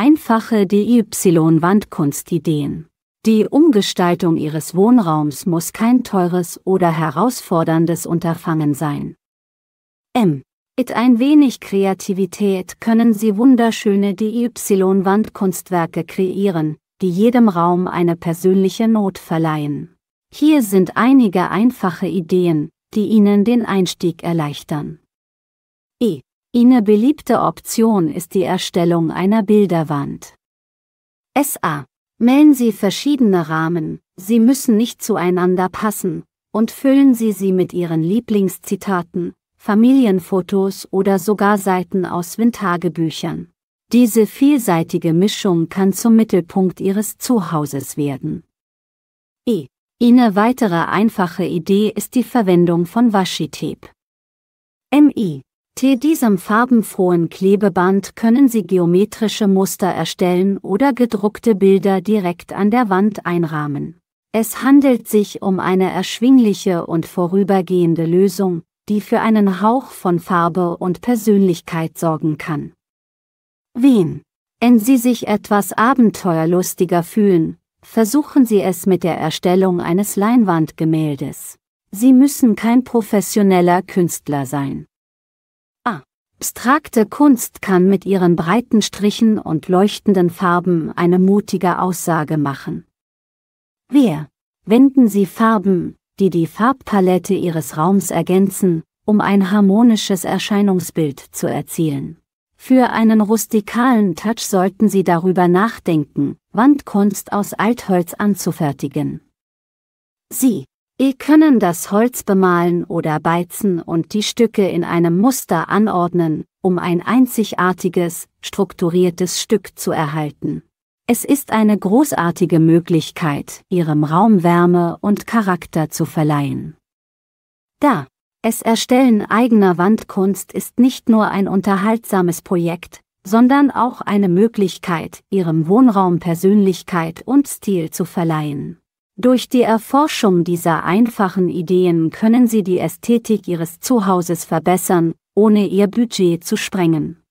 Einfache DIY-Wandkunstideen. Die Umgestaltung Ihres Wohnraums muss kein teures oder herausforderndes Unterfangen sein. Mit ein wenig Kreativität können Sie wunderschöne DIY-Wandkunstwerke kreieren, die jedem Raum eine persönliche Note verleihen. Hier sind einige einfache Ideen, die Ihnen den Einstieg erleichtern. Eine beliebte Option ist die Erstellung einer Bilderwand. Malen Sie verschiedene Rahmen, sie müssen nicht zueinander passen, und füllen Sie sie mit Ihren Lieblingszitaten, Familienfotos oder sogar Seiten aus Windtagebüchern. Diese vielseitige Mischung kann zum Mittelpunkt Ihres Zuhauses werden. Eine weitere einfache Idee ist die Verwendung von Washi-Tape. Mit diesem farbenfrohen Klebeband können Sie geometrische Muster erstellen oder gedruckte Bilder direkt an der Wand einrahmen. Es handelt sich um eine erschwingliche und vorübergehende Lösung, die für einen Hauch von Farbe und Persönlichkeit sorgen kann. Wenn Sie sich etwas abenteuerlustiger fühlen, versuchen Sie es mit der Erstellung eines Leinwandgemäldes. Sie müssen kein professioneller Künstler sein. Abstrakte Kunst kann mit ihren breiten Strichen und leuchtenden Farben eine mutige Aussage machen. Verwenden Sie Farben, die die Farbpalette Ihres Raums ergänzen, um ein harmonisches Erscheinungsbild zu erzielen. Für einen rustikalen Touch sollten Sie darüber nachdenken, Wandkunst aus Altholz anzufertigen. Sie können das Holz bemalen oder beizen und die Stücke in einem Muster anordnen, um ein einzigartiges, strukturiertes Stück zu erhalten. Es ist eine großartige Möglichkeit, Ihrem Raum Wärme und Charakter zu verleihen. Das Erstellen eigener Wandkunst ist nicht nur ein unterhaltsames Projekt, sondern auch eine Möglichkeit, Ihrem Wohnraum Persönlichkeit und Stil zu verleihen. Durch die Erforschung dieser einfachen Ideen können Sie die Ästhetik Ihres Zuhauses verbessern, ohne Ihr Budget zu sprengen.